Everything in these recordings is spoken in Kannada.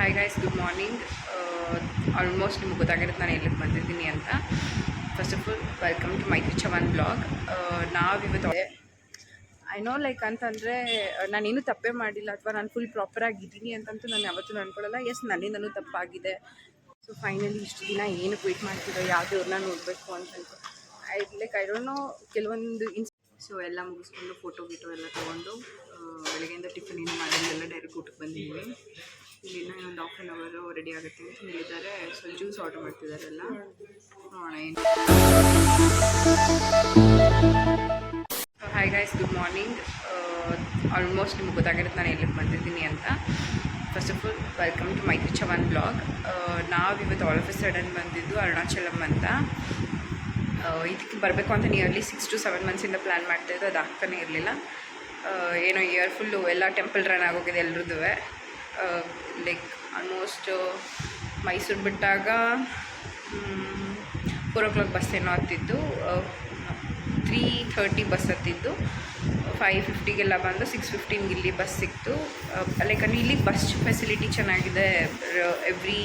Hi guys, good morning. Almost ನಿಮ್ಗೆ ಗೊತ್ತಾಗಿರುತ್ತೆ ನಾನು ಎಲ್ಲಿಗೆ ಬಂದಿದ್ದೀನಿ ಅಂತ. First of all welcome to Maitri Chavan blog. ನಾವಿವತ್ತು ಐ ನೋ ಲೈಕ್ ಅಂತಂದರೆ ನಾನೇನು ತಪ್ಪೇ ಮಾಡಿಲ್ಲ ಅಥವಾ ನಾನು ಫುಲ್ ಪ್ರಾಪರಾಗಿದ್ದೀನಿ ಅಂತಂತೂ ನಾನು ಯಾವತ್ತೂ ಅಂದ್ಕೊಳ್ಳಲ್ಲ. ಎಸ್, ನನ್ನಿಂದನೂ ತಪ್ಪಾಗಿದೆ. ಸೊ ಫೈನಲಿ ಇಷ್ಟು ದಿನ ಏನಕ್ಕೆ ವೆಯ್ಟ್ ಮಾಡ್ತಿದ್ದೋ ಯಾವುದೇವ್ರನ್ನ ನೋಡಬೇಕು ಅಂತ ಐ ಡೋಂಟ್ ನೋ ಕೆಲವೊಂದು ಸೊ ಎಲ್ಲ ಮುಗಿಸ್ಕೊಂಡು ಫೋಟೋ ಎಲ್ಲ ತೊಗೊಂಡು ಬೆಳಗ್ಗೆಯಿಂದ ಟಿಫನ್ ಏನು ಮಾಡಿಲ್ಲ, ಡೈರೆಕ್ಟ್ ಊಟಕ್ಕೆ ಬಂದಿದ್ದೀವಿ. ಇಲ್ಲಿನ ಇನ್ನೊಂದು ಹಾಫ್ ಆನ್ ಅವರು ರೆಡಿ ಆಗುತ್ತೆ ಅಂತ ಹೇಳಿದ್ದಾರೆ. ಸೊ ಜ್ಯೂಸ್ ಆರ್ಡರ್ ಮಾಡ್ತಿದ್ದಾರೆಲ್ಲ, ನೋಡೋಣ ಏನು. Hi guys, good morning. Almost ನಿಮ್ಗೆ ಗೊತ್ತಾಗಿರುತ್ತೆ ನಾನು ಎಲ್ಲಿಗೆ ಬಂದಿದ್ದೀನಿ ಅಂತ. First of all welcome to Maitri Chavan blog. ನಾವಿವತ್ತು ಆಲ್ ಆಫ್ ಎ ಸಡನ್ ಬಂದಿದ್ದು ಅರುಣಾಚಲಂ ಅಂತ. ಇದಕ್ಕೆ ಬರಬೇಕು ಅಂತ ನಿಯರ್ಲಿ 6 to 7 ಮಂತ್ಸಿಂದ ಪ್ಲ್ಯಾನ್ ಮಾಡ್ತಾಯಿದ್ದು, ಅದು ಆಗ್ತಾನೆ ಇರಲಿಲ್ಲ. ಏನೋ ಇಯರ್ ಫುಲ್ಲು ಎಲ್ಲ ಟೆಂಪಲ್ ರನ್ ಆಗೋಗಿದೆ ಎಲ್ರದ್ದು. ಲೈಕ್ ಆಲ್ಮೋಸ್ಟ್ ಮೈಸೂರು ಬಿಟ್ಟಾಗ 4 o'clock ಬಸ್ ಏನೋ ಹತ್ತಿದ್ದು, 3:30 ಬಸ್ ಹತ್ತಿದ್ದು, 5:50ಗೆಲ್ಲ ಬಂದು 6:15 ಇಲ್ಲಿ ಬಸ್ ಸಿಕ್ತು. ಲೈಕ್ ಅಂದರೆ ಇಲ್ಲಿ ಬಸ್ ಫೆಸಿಲಿಟಿ ಚೆನ್ನಾಗಿದೆ. ಎವ್ರಿ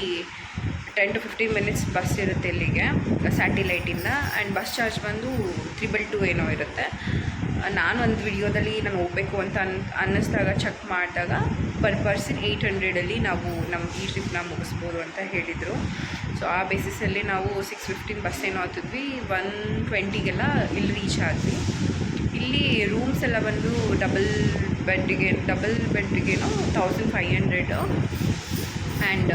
10 to 15 minutes ಬಸ್ ಇರುತ್ತೆ ಇಲ್ಲಿಗೆ ಸ್ಯಾಟಿಲೈಟಿಂದ. ಆ್ಯಂಡ್ ಬಸ್ ಚಾರ್ಜ್ ಬಂದು 222 ಏನೋ ಇರುತ್ತೆ. ನಾನು ಒಂದು ವಿಡಿಯೋದಲ್ಲಿ ನಾನು ಹೋಗಬೇಕು ಅಂತ ಅನ್ನಿಸ್ದಾಗ ಚೆಕ್ ಮಾಡಿದಾಗ ಪರ್ ಪರ್ಸನ್ 800 ನಾವು ನಮ್ಮ ಈ ಟ್ರಿಪ್ನ ಮುಗಿಸ್ಬೋದು ಅಂತ ಹೇಳಿದರು. ಸೊ ಆ ಬೇಸಿಸಲ್ಲಿ ನಾವು 6:15 ಬಸ್ ಏನೋ ಹತ್ತಿದ್ವಿ. 1:20ಗೆಲ್ಲ ಇಲ್ಲಿ ರೀಚ್ ಆದ್ವಿ. ಇಲ್ಲಿ ರೂಮ್ಸ್ ಎಲ್ಲ ಬಂದು ಡಬಲ್ ಬೆಡ್ಗೇನೋ 1500. ಆ್ಯಂಡ್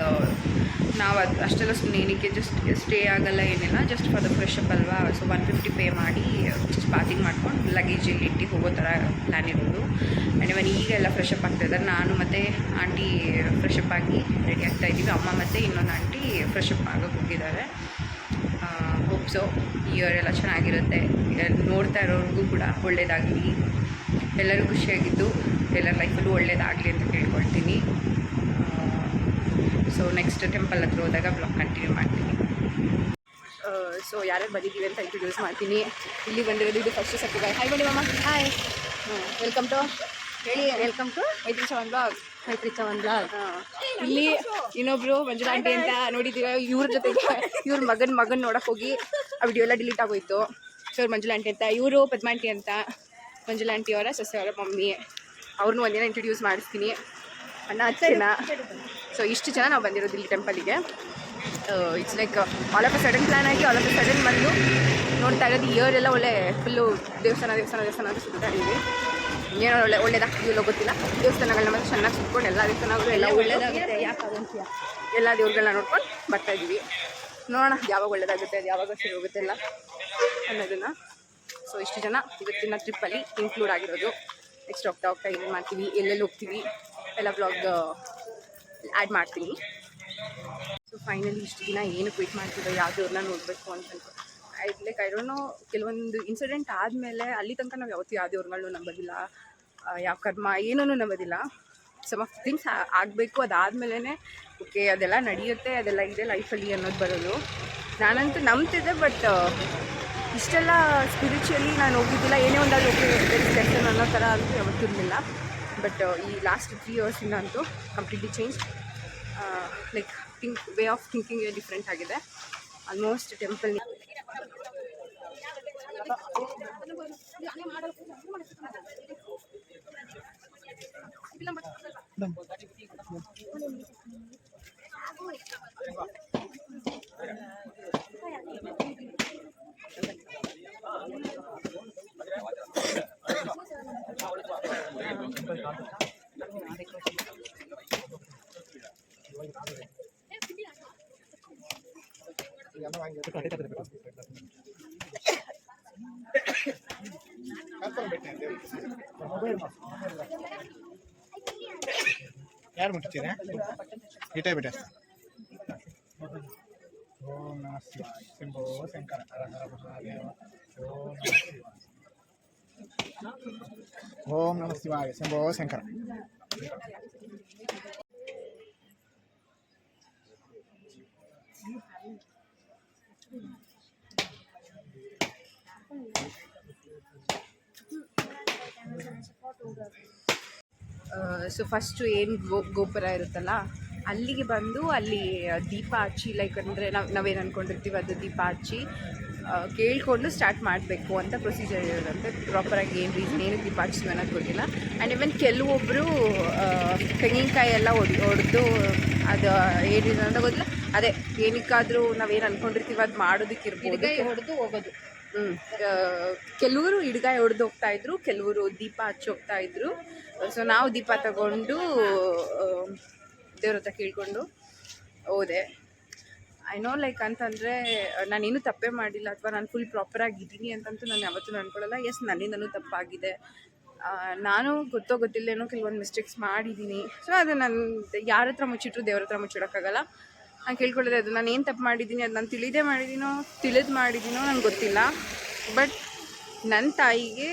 ನಾವು ಅಷ್ಟೆಲ್ಲ ಸುಮ್ಮನೆ ಏನಕ್ಕೆ ಜಸ್ಟ್ ಸ್ಟೇ ಆಗೋಲ್ಲ ಏನಿಲ್ಲ, just for the fresh up ಅಲ್ವಾ. ಸೊ 150 ಪೇ ಮಾಡಿ ಜಸ್ಟ್ ಪಾರ್ಕಿಂಗ್ ಮಾಡ್ಕೊಂಡು ಲಗೇಜಲ್ಲಿ ಇಟ್ಟು ಹೋಗೋ ಥರ ಪ್ಲ್ಯಾನ್ ಇರೋದು. ಆ್ಯಂಡ್ ಇವನ್ ಈಗೆಲ್ಲ ಫ್ರೆಶ್ ಅಪ್ ಆಗ್ತಾಯಿದ್ದಾರೆ. ನಾನು ಮತ್ತು ಆಂಟಿ ಫ್ರೆಶ್ ಅಪ್ ಆಗಿ ರೆಡಿ ಆಗ್ತಾಯಿದ್ದೀವಿ. ಅಮ್ಮ ಮತ್ತು ಇನ್ನೊಂದು ಆಂಟಿ ಫ್ರೆಶ್ ಅಪ್ ಆಗೋಕ್ಕೆ ಹೋಗಿದ್ದಾರೆ. ಹೋಪ್ ಸೊ ಇಯರ್ ಎಲ್ಲ ಚೆನ್ನಾಗಿರುತ್ತೆ. ನೋಡ್ತಾ ಇರೋರಿಗೂ ಕೂಡ ಒಳ್ಳೆಯದಾಗಲಿ, ಎಲ್ಲರೂ ಖುಷಿಯಾಗಿದ್ದು ಎಲ್ಲರ ಲೈಫಲ್ಲೂ ಒಳ್ಳೆಯದಾಗಲಿ ಅಂತ ಕೇಳ್ಕೊಳ್ತೀನಿ. ಸೊ ನೆಕ್ಸ್ಟ್ ಟೆಂಪಲ್ ಹತ್ರ ಹೋದಾಗ ಬ್ಲಾಗ್ ಕಂಟಿನ್ಯೂ ಮಾಡ್ತೀನಿ. ಸೊ ಯಾರ್ಯಾರು ಬಂದಿದ್ದೀವಿ ಅಂತ ಇಂಟ್ರೊಡ್ಯೂಸ್ ಮಾಡ್ತೀನಿ. ಇಲ್ಲಿ ಬಂದಿರೋದು ಇದು ಫಸ್ಟ್ ಸತಿ. ಹಾಯ್ ಬನ್ನಿ ಮಾಮ. ಹಾಯ್, ವೆಲ್ಕಮ್ ಟು ಹೇಳಿ. Welcome to Maitri Chavan blog. ಮೈತ್ರಿ ಚವನ್ ಬ್ಲಾಗ್. ಇಲ್ಲಿ ಇನ್ನೊಬ್ರು ಮಂಜುಳಾ ಆಂಟಿ ಅಂತ ನೋಡಿದ್ದೀರ. ಇವ್ರ ಜೊತೆಗೆ ಇವ್ರ ಮಗನ ನೋಡೋಕೆ ಹೋಗಿ ಆ ವಿಡಿಯೋ ಎಲ್ಲ ಡಿಲೀಟ್ ಆಗೋಯ್ತು. ಸೊ ಇವ್ರು ಮಂಜುಳಾ ಆಂಟಿ ಅಂತ, ಇವರು ಪದ್ಮಾ ಆಂಟಿ ಅಂತ. ಮಂಜುಳಾ ಆಂಟಿ ಅವರ ಸೊಸೆಯವರ ಮಮ್ಮಿ. ಅವ್ರನ್ನೂ ಒಂದಿನ ಇಂಟ್ರೊಡ್ಯೂಸ್ ಮಾಡಿಸ್ತೀನಿ. ಅಣ್ಣ ಅಚ್ಚನ. ಸೊ ಇಷ್ಟು ಜನ ನಾವು ಬಂದಿರೋದು ಇಲ್ಲಿ ಟೆಂಪಲಿಗೆ. It's like all of a sudden plan ಆಗಿ ಆಲ್ ಆಫ್ ಎ ಸಡನ್ ಬಂದು ನೋಡ್ತಾ ಇರೋದು. ಇಯರ್ ಎಲ್ಲ ಒಳ್ಳೆ ಫುಲ್ಲು ದೇವಸ್ಥಾನ ಅಂತ ಸುತ್ತಾಡಿದ್ವಿ. ಏನೋ ಒಳ್ಳೇದಾಗ್ತಿದೆಯೋ ಗೊತ್ತಿಲ್ಲ. ದೇವಸ್ಥಾನಗಳನ್ನ ಮತ್ತೆ ಚೆನ್ನಾಗಿ ಸುತ್ಕೊಂಡು ಎಲ್ಲ ದೇವಸ್ಥಾನಗಳು ಎಲ್ಲ ಒಳ್ಳೇದಾಗುತ್ತೆ. ಎಲ್ಲ ದೇವ್ರುಗಳನ್ನ ನೋಡ್ಕೊಂಡು ಬರ್ತಾಯಿದ್ವಿ. ನೋಡೋಣ ಯಾವಾಗ ಒಳ್ಳೇದಾಗುತ್ತೆ, ಅದು ಯಾವಾಗ ಸರಿ ಹೋಗುತ್ತೆಲ್ಲ ಅನ್ನೋದನ್ನು. ಸೊ ಇಷ್ಟು ಜನ ಇವತ್ತಿನ ಟ್ರಿಪ್ಪಲ್ಲಿ ಇನ್ಕ್ಲೂಡ್ ಆಗಿರೋದು. ನೆಕ್ಸ್ಟ್ ಹೋಗ್ತಾ ಏನು ಮಾಡ್ತೀವಿ, ಎಲ್ಲೆಲ್ಲಿ ಹೋಗ್ತೀವಿ ಎಲ್ಲ ಬ್ಲಾಗ್ ಆ್ಯಡ್ ಮಾಡ್ತೀನಿ. ಸೊ ಫೈನಲಿ ಇಷ್ಟು ದಿನ ಏನಕ್ಕೆ ವೆಯ್ಟ್ ಮಾಡ್ತಿದ್ದೋ ಯಾವುದೇವ್ರನ್ನ ನೋಡಬೇಕು ಅಂತ ಐ ಡೋಂಟ್ ನೋ. ಕೆಲವೊಂದು ಇನ್ಸಿಡೆಂಟ್ ಆದಮೇಲೆ ಅಲ್ಲಿ ತನಕ ನಾವು ಯಾವತ್ತೂ ಯಾವುದೇವ್ರಗಳನ್ನೂ ನಂಬೋದಿಲ್ಲ, ಯಾವ ಕರ್ಮ ಏನೂ ನಂಬೋದಿಲ್ಲ. ಸಮ್ ಆಫ್ ಥಿಂಗ್ಸ್ ಆಗಬೇಕು, ಅದಾದಮೇಲೆ ಓಕೆ ಅದೆಲ್ಲ ನಡೆಯುತ್ತೆ, ಅದೆಲ್ಲ ಇದೆ ಲೈಫಲ್ಲಿ ಅನ್ನೋದು ಬರೋದು. ನಾನಂತೂ ನಂಬ್ತಿದ್ದೆ, ಬಟ್ ಇಷ್ಟೆಲ್ಲ ಸ್ಪಿರಿಚುವಲಿ ನಾನು ಹೋಗಿದ್ದಿಲ್ಲ. ಏನೇ ಒಂದಾಗಿ ಲೆಸನ್ ಅನ್ನೋ ಥರ ಅಂತೂ ಯಾವತ್ತೂ ಇರಲಿಲ್ಲ. ಬಟ್ ಈ ಲಾಸ್ಟ್ 3 yearsಯಿಂದ ಅಂತೂ completely change. Like way of thinking different ಆಗಿದೆ. ಆಲ್ಮೋಸ್ಟ್ ಟೆಂಪಲ್ ಯಾರು ಮುಟ್ತೀರಾ ಇಟೇ ಬಿಟ್ಟೆ. ಓಂ ನಮಃ ಶಿವಾಯ ಶಂಭೋ ಶಂಕರ ಹರ ಹರ ಮಹಾದೇವ. ಓಂ ನಮಃ ಶಿವಾಯ ಶಂಭೋ ಶಂಕರ. ಸೊ ಫಸ್ಟು ಏನು ಗೋಪುರ ಇರುತ್ತಲ್ಲ ಅಲ್ಲಿಗೆ ಬಂದು ಅಲ್ಲಿ ದೀಪ ಹಚ್ಚಿ ಲೈಕ್ ಅಂದರೆ ನಾವೇನು ಅಂದ್ಕೊಂಡಿರ್ತೀವಿ ಅದು ದೀಪ ಹಚ್ಚಿ ಕೇಳಿಕೊಂಡು ಸ್ಟಾರ್ಟ್ ಮಾಡಬೇಕು ಅಂತ ಪ್ರೊಸೀಜರ್ ಇರೋದಂತೆ. ಪ್ರಾಪರಾಗಿ ಏನು ರೀಸನ್ ಏನಕ್ಕೆ ದೀಪ ಹಚ್ತೀವಿ ಅನ್ನೋದು ಗೊತ್ತಿಲ್ಲ. ಆ್ಯಂಡ್ ಇವನ್ ಕೆಲವೊಬ್ಬರು ತೆಂಗಿನಕಾಯಿ ಎಲ್ಲ ಹೊಡೆದು ಅದು ಏನು ರೀಸನ್ ಅಂತ ಗೊತ್ತಿಲ್ಲ. ಅದೇ ಏನಕ್ಕಾದರೂ ನಾವೇನು ಅಂದ್ಕೊಂಡಿರ್ತೀವಿ ಅದು ಮಾಡೋದಕ್ಕಿರ್ಬೋದು, ಹೊಡೆದು ಹೋಗೋದು. ಕೆಲವರು ಹಿಡ್ಗಾಯಿ ಹೊಡೆದು ಹೋಗ್ತಾಯಿದ್ರು, ಕೆಲವರು ದೀಪ ಹಚ್ಚಿ ಹೋಗ್ತಾಯಿದ್ರು. ಸೊ ನಾವು ದೀಪ ತಗೊಂಡು ದೇವ್ರ ಹತ್ರ ಕೇಳಿಕೊಂಡು ಹೋದೆ. ಐ ನೋ ಲೈಕ್ ಅಂತಂದರೆ ನಾನೇನು ತಪ್ಪೇ ಮಾಡಿಲ್ಲ ಅಥವಾ ನಾನು ಫುಲ್ ಪ್ರಾಪರಾಗಿದ್ದೀನಿ ಅಂತಂತೂ ನಾನು ಯಾವತ್ತೂ ಅಂದ್ಕೊಳ್ಳಲ್ಲ. ಎಸ್, ನನ್ನಿಂದನೂ ತಪ್ಪಾಗಿದೆ. ನಾನು ಗೊತ್ತಿಲ್ಲೇನೋ ಕೆಲವೊಂದು ಮಿಸ್ಟೇಕ್ಸ್ ಮಾಡಿದ್ದೀನಿ. ಸೊ ಅದು ನಾನು ಯಾರ ಹತ್ರ ಮುಚ್ಚಿಟ್ರು ದೇವ್ರ ಹತ್ರ ಮುಚ್ಚಿಡೋಕ್ಕಾಗಲ್ಲ. ನಾನು ಕೇಳ್ಕೊಳ್ಳೋದೆ ಅದು. ನಾನು ಏನು ತಪ್ಪು ಮಾಡಿದ್ದೀನಿ, ಅದು ನಾನು ತಿಳಿದು ಮಾಡಿದ್ದೀನೋ ನಂಗೆ ಗೊತ್ತಿಲ್ಲ. ಬಟ್ ನನ್ನ ತಾಯಿಗೆ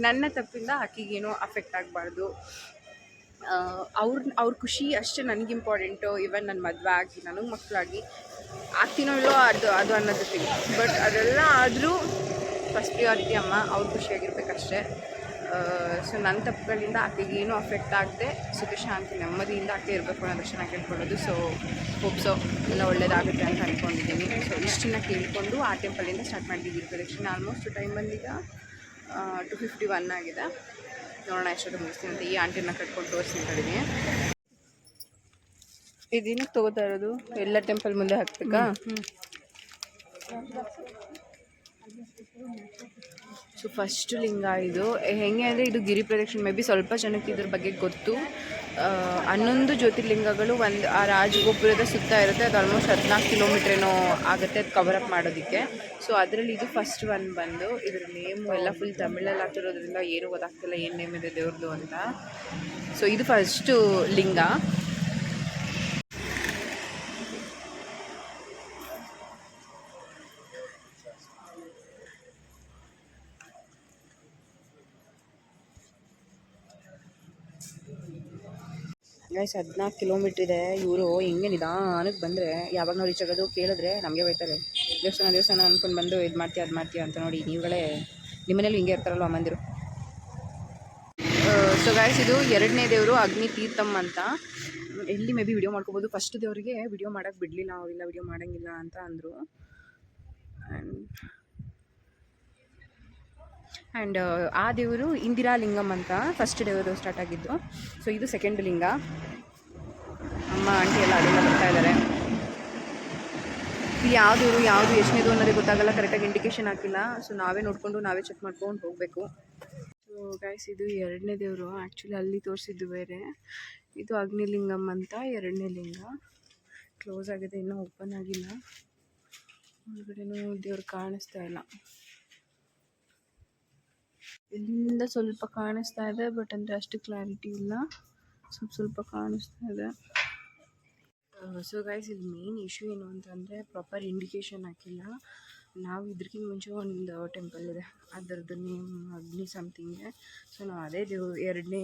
ನನ್ನ ತಪ್ಪಿಂದ ಆಕೆಗೇನೋ ಅಫೆಕ್ಟ್ ಆಗಬಾರ್ದು. ಅವ್ರ ಖುಷಿ ಅಷ್ಟೇ ನನಗೆ ಇಂಪಾರ್ಟೆಂಟು. ಈವನ್ ನನ್ನ ಮದುವೆ ಆಗಿ ನನಗೆ ಮಕ್ಕಳಾಗಿ ಆಗ್ತೀನೋ ಇಲ್ಲೋ ಅದು ಅನ್ನೋದು ತಿಳಿ. ಬಟ್ ಅದೆಲ್ಲ ಆದರೂ ಫಸ್ಟ್ ಪ್ರಿಯಾರಿಟಿ ಅಮ್ಮ, ಅವ್ರ ಖುಷಿಯಾಗಿರ್ಬೇಕಷ್ಟೇ. ಸೊ ನನ್ನ ತಪ್ಪುಗಳಿಂದ ಆಕೆಗೇನು ಅಫೆಕ್ಟ್ ಆಗದೆ ಸುಖ ಶಾಂತಿ ನೆಮ್ಮದಿಯಿಂದ ಆಕೆ ಇರಬೇಕು ಅನ್ನೋದಷ್ಟು ನಾನು ಕೇಳ್ಕೊಳ್ಳೋದು. ಸೊ ಹೋಪ್ಸೋ ಎಲ್ಲ ಒಳ್ಳೇದಾಗುತ್ತೆ ಅಂತ ಅಂದ್ಕೊಂಡಿದ್ದೀನಿ. ಸೊ ಇಷ್ಟನ್ನ ಕೇಳಿಕೊಂಡು ಆ ಟೆಂಪಲಿಂದ ಸ್ಟಾರ್ಟ್ ಮಾಡಿದ್ದೀವಿ ಪ್ರದಕ್ಷಿಣೆ. ಆಲ್ಮೋಸ್ಟ್ ಟೈಮ್ ಬಂದೀಗ 2:51 ಆಗಿದೆ. ನೋಡೋಣ ಎಷ್ಟೊತ್ತು ಮುಗಿಸ್ತೀನಿ ಅಂತ. ಈ ಆಂಟಿನ ಕಟ್ಕೊಂಡು ತೋರಿಸ್ತೀನಿ ಕಡಿಮೆ. ಇದೇನಕ್ಕೆ ತೊಗೋತಾ ಇರೋದು? ಎಲ್ಲ ಟೆಂಪಲ್ ಮುಂದೆ ಹಾಕ್ಬೇಕಾ? ಸೊ ಫಸ್ಟ್ ಲಿಂಗ ಇದು ಹೆಂಗೆ ಅಂದರೆ ಇದು ಗಿರಿ ಪ್ರದಕ್ಷಿಣೆ. ಮೇ ಬಿ ಸ್ವಲ್ಪ ಜನಕ್ಕೆ ಇದ್ರ ಬಗ್ಗೆ ಗೊತ್ತು. 11 ಜ್ಯೋತಿರ್ಲಿಂಗಗಳು ಆ ರಾಜಗೋಪುರದ ಸುತ್ತ ಇರುತ್ತೆ. ಅದು ಆಲ್ಮೋಸ್ಟ್ 14 ಕಿಲೋಮೀಟ್ರ್ ಏನೋ ಆಗುತ್ತೆ ಅದು ಕವರ್ ಅಪ್ ಮಾಡೋದಕ್ಕೆ. ಸೊ ಅದರಲ್ಲಿ ಇದು ಫಸ್ಟ್ ಒನ್ ಬಂದು ಇದ್ರ ನೇಮು ಎಲ್ಲ ಫುಲ್ ತಮಿಳಲ್ಲಿ ಆಗ್ತಿರೋದ್ರಿಂದ ಏನೂ ಗೊತ್ತಾಗ್ತಿಲ್ಲ ಏನು ನೇಮ್ ಇದೆ ದೇವ್ರದ್ದು ಅಂತ. ಸೊ ಇದು ಫಸ್ಟು ಲಿಂಗ. ಗೈಸ್ 14 ಕಿಲೋಮೀಟ್ರ್ ಇದೆ. ಇವರು ಹೆಂಗೆ ನಿಧಾನಕ್ಕೆ ಬಂದರೆ ಯಾವಾಗ ನಾವು ರೀಚ್ ಆಗೋದು ಕೇಳಿದ್ರೆ ನಮಗೆ ಬೈತಾರೆ. ದೇವಸ್ಥಾನ ಅಂದ್ಕೊಂಡು ಬಂದು ಇದು ಮಾಡ್ತೀಯ ಅದು ಮಾಡ್ತೀಯ ಅಂತ. ನೋಡಿ ನೀವುಗಳೇ ನಿಮ್ಮನೇಲಿ ಹಿಂಗೆ ಇರ್ತಾರಲ್ವ ಅಮ್ಮಂದಿರು. ಸೊ ಗೈಸ್ ಇದು 2ನೇ ದೇವರು ಅಗ್ನಿ ತೀರ್ಥಮ್ ಅಂತ. ಎಲ್ಲಿ ಮೇ ಬಿ ವಿಡಿಯೋ ಮಾಡ್ಕೋಬೋದು. ಫಸ್ಟ್ ದೇವರಿಗೆ ವಿಡಿಯೋ ಮಾಡೋಕ್ಕೆ ಬಿಡಲಿಲ್ಲ, ಅವಿಲ್ಲ ವಿಡಿಯೋ ಮಾಡೋಂಗಿಲ್ಲ ಅಂತ ಅಂದರು. ಆ್ಯಂಡ್ ಆ ದೇವರು ಇಂದಿರಾ ಲಿಂಗಮ್ ಅಂತ ಫಸ್ಟ್ ದೇವರು ಸ್ಟಾರ್ಟ್ ಆಗಿದ್ದು. ಸೊ ಇದು ಸೆಕೆಂಡ್ ಲಿಂಗ. ಅಮ್ಮ ಆಂಟಿ ಎಲ್ಲ ಅದೆಲ್ಲ ಬರ್ತಾ ಇದ್ದಾರೆ. ಯಾವ ದೇವರು ಯಾವುದು ಎಷ್ಟನೇದು ಅನ್ನೋದೇ ಗೊತ್ತಾಗಲ್ಲ, ಕರೆಕ್ಟಾಗಿ ಇಂಡಿಕೇಶನ್ ಹಾಕಿಲ್ಲ. ಸೊ ನಾವೇ ನೋಡಿಕೊಂಡು ನಾವೇ ಚೆಕ್ ಮಾಡ್ಕೊಂಡು ಹೋಗಬೇಕು. ಸೊ ಗೈಸ್ ಇದು 2ನೇ ದೇವರು. ಆ್ಯಕ್ಚುಲಿ ಅಲ್ಲಿ ತೋರಿಸಿದ್ದು ಬೇರೆ. ಇದು ಅಗ್ನಿಲಿಂಗಮ್ ಅಂತ 2ನೇ ಲಿಂಗ. ಕ್ಲೋಸ್ ಆಗಿದೆ, ಇನ್ನೂ ಓಪನ್ ಆಗಿಲ್ಲ. ಒಳಗಡೆನೂ ದೇವ್ರು ಕಾಣಿಸ್ತಾ ಇಲ್ಲ. ಇಲ್ಲಿಂದ ಸ್ವಲ್ಪ ಕಾಣಿಸ್ತಾ ಇದೆ, ಬಟ್ ಅಂದರೆ ಅಷ್ಟು ಕ್ಲಾರಿಟಿ ಇಲ್ಲ, ಸ್ವಲ್ಪ ಕಾಣಿಸ್ತಾ ಇದೆ. ಸೊ ಗೈಸ್ ಇಲ್ಲಿ ಮೇನ್ ಇಶ್ಯೂ ಏನು ಅಂತಂದರೆ ಪ್ರಾಪರ್ ಇಂಡಿಕೇಶನ್ ಹಾಕಿಲ್ಲ. ನಾವು ಇದಕ್ಕಿಂತ ಮುಂಚೆ ಒಂದು ಟೆಂಪಲ್ ಇದೆ, ಅದರದ್ದು ನೇಮ್ ಅಗ್ನಿ ಸಮಥಿಂಗೆ. ಸೊ ನಾವು ಅದೇ ದೇವ್ರು 2ನೇ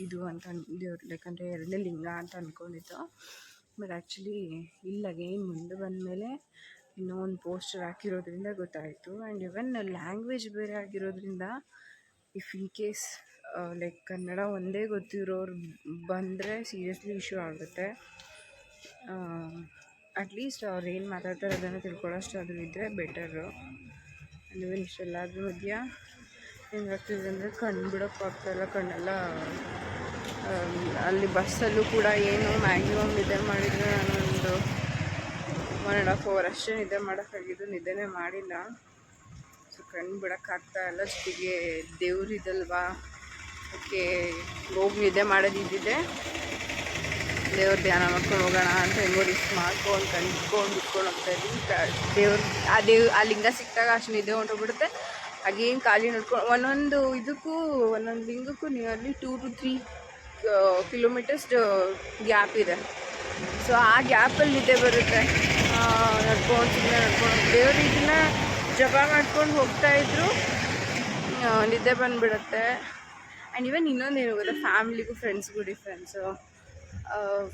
ಇದು ಅಂತ ದೇವ್ರು ಯಾಕಂದರೆ 2ನೇ ಲಿಂಗ ಅಂತ ಅಂದ್ಕೊಂಡಿದ್ದು. ಬಟ್ ಆ್ಯಕ್ಚುಲಿ ಇಲ್ಲ, ಅಗೇನ್ ಮುಂದೆ ಬಂದಮೇಲೆ ಇನ್ನೂ ಒಂದು ಪೋಸ್ಟರ್ ಹಾಕಿರೋದ್ರಿಂದ ಗೊತ್ತಾಯಿತು. ಆ್ಯಂಡ್ ಇವನ್ ಲ್ಯಾಂಗ್ವೇಜ್ ಬೇರೆ ಆಗಿರೋದ್ರಿಂದ if in case like Kannada ಒಂದೇ ಗೊತ್ತಿರೋರು ಬಂದರೆ ಸೀರಿಯಸ್ಲಿ ಇಶ್ಯೂ ಆಗುತ್ತೆ. ಅಟ್ಲೀಸ್ಟ್ ಅವ್ರು ಏನು ಮಾತಾಡ್ತಾರೆ ಅದನ್ನು ತಿಳ್ಕೊಳ್ಳೋಷ್ಟು ಅದು ಇದ್ದರೆ ಬೆಟರು. ಇವನ್ ಇಷ್ಟೆಲ್ಲದ್ರ ಮಧ್ಯ ಹೆಂಗಾಗ್ತಿದೆ ಅಂದರೆ ಕಣ್ಣು ಬಿಡೋಕ್ಕಾಗ್ತಾಯಿಲ್ಲ. ಕಣ್ಣೆಲ್ಲ ಅಲ್ಲಿ ಬಸ್ಸಲ್ಲೂ ಕೂಡ ಏನು ಮ್ಯಾಕ್ಸಿಮಮ್ ನಿದ್ದೆ ಮಾಡಿದರೆ ನಾನೊಂದು 1.5 hour ಅಷ್ಟೇ ನಿದ್ದೆ ಮಾಡೋಕ್ಕಾಗಿದ್ದು, ನಿದ್ದೆನೇ ಮಾಡಿಲ್ಲ. ಸೊ ಕಣ್ಣು ಬಿಡೋಕ್ಕಾಗ್ತಾಯಿಲ್ಲ. ಜೊತೆಗೆ ದೇವ್ರಿದಲ್ವಾ, ಓಕೆ ಹೋಗಿ ನಿದ್ದೆ ಮಾಡೋದಿದ್ದಿದೆ, ದೇವ್ರ ಧ್ಯಾನ ಮಾಡ್ಕೊಂಡು ಹೋಗೋಣ ಅಂತ ಹೆಂಗೋ ರಿಸ್ಕ್ ಮಾಡ್ಕೊಂಡು ಕಂಡ್ಕೊಂಡು ಇಟ್ಕೊಂಡು ಹೋಗ್ತಾಯಿದ್ವಿ. ಆ ಲಿಂಗ ಸಿಕ್ಕಿದಾಗ ಅಷ್ಟು ನಿದ್ದೆ ಹೊಂಟೋಗ್ಬಿಡುತ್ತೆ. ಹಾಗೇನು ಖಾಲಿ ನೋಡ್ಕೊಂಡು ಒಂದೊಂದು ಲಿಂಗಕ್ಕೂ ನಿಯರ್ಲಿ 2 to 3 ಕಿಲೋಮೀಟರ್ಸ್ ಗ್ಯಾಪ್ ಇದೆ. ಸೊ ಆ ಗ್ಯಾಪಲ್ಲಿ ನಿದ್ದೆ ಬರುತ್ತೆ. ನಡ್ಕೊಂಡು ದೇವ್ರ ಇದನ್ನ ಜಪ ಮಾಡ್ಕೊಂಡು ಹೋಗ್ತಾಯಿದ್ರು, ನಿದ್ದೆ ಬಂದುಬಿಡುತ್ತೆ. ಆ್ಯಂಡ್ ಇವನ್ ಇನ್ನೊಂದೇನು ಗೊತ್ತಾ, ಫ್ಯಾಮಿಲಿಗೂ ಫ್ರೆಂಡ್ಸ್ಗೂ ಡಿಫ್ರೆನ್ಸು.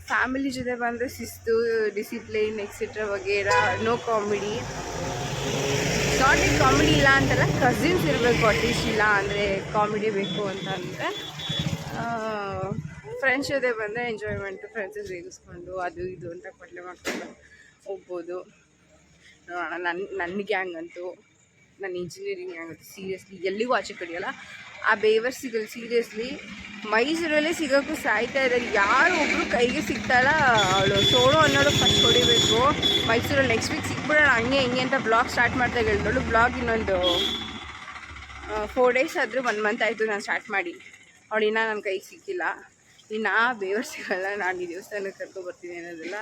ಫ್ಯಾಮಿಲಿ ಜೊತೆ ಬಂದರೆ ಶಿಸ್ತು, ಡಿಸಿಪ್ಲಿನ್ ಎಕ್ಸೆಟ್ರಾ ವಗೇರಾ, ನೋ ಕಾಮಿಡಿ. ನಾಟ್ ಈ ಕಾಮಿಡಿ ಇಲ್ಲ ಅಂತಲ್ಲ, ಕಸಿನ್ಸ್ ಇರಬೇಕು ಅಟ್ಲೀಸ್ಟ್. ಇಲ್ಲ ಅಂದರೆ ಕಾಮಿಡಿ ಬೇಕು ಅಂತ ಅಂದರೆ ಫ್ರೆಂಡ್ಸ್ ಜೊತೆ ಬಂದರೆ ಎಂಜಾಯ್ಮೆಂಟು, ಫ್ರೆಂಡ್ಸ್ ರೇಗಿಸ್ಕೊಂಡು ಅದು ಇದು ಅಂತ ಕೊಟ್ಲೆ ಮಾಡ್ಕೊಂಡು ಹೋಗ್ಬೋದು. ನೋಡೋಣ. ನನ್ನ ಗ್ಯಾಂಗ್ ಅಂತೂ, ನನ್ನ ಇಂಜಿನಿಯರಿಂಗ್ ಗ್ಯಾಂಗ್ ಅಂತೂ ಸೀರಿಯಸ್ಲಿ ಎಲ್ಲಿಗೂ ಆಚೆ ಕಡಿಯಲ್ಲ. ಆ ಬೇವರ್ಸಿಗಳು ಸೀರಿಯಸ್ಲಿ ಮೈಸೂರಲ್ಲೇ ಸಿಗೋಕ್ಕೂ ಸಾಯ್ತಾ ಇದ್ದಾರೆ. ಯಾರು ಒಬ್ಬರು ಕೈಗೆ ಸಿಗ್ತಾಳ, ಅವಳು ಸೋಳು ಅನ್ನೋಳು ಫಸ್ಟ್ ಹೊಡಿಬೇಕು. ಮೈಸೂರಲ್ಲಿ ನೆಕ್ಸ್ಟ್ ವೀಕ್ ಸಿಕ್ಬಿಡೋಣ ಹಂಗೆ ಹಿಂಗೆ ಅಂತ ಬ್ಲಾಗ್ ಸ್ಟಾರ್ಟ್ ಮಾಡ್ತಾ ಹೇಳಿದಳು. ಬ್ಲಾಗ್ ಇನ್ನೊಂದು 4 days ಆದರೂ 1 month ಆಯಿತು ನಾನು ಸ್ಟಾರ್ಟ್ ಮಾಡಿ. ಅವಳು ಇನ್ನೂ ನನ್ನ ಕೈಗೆ ಸಿಕ್ಕಿಲ್ಲ. ಇನ್ನು ಬೇವರ್ಸಿಗಳನ್ನ ನಾನು ಈ ದೇವಸ್ಥಾನಕ್ಕೆ ಕರ್ಕೊಬರ್ತೀನಿ ಅನ್ನೋದೆಲ್ಲ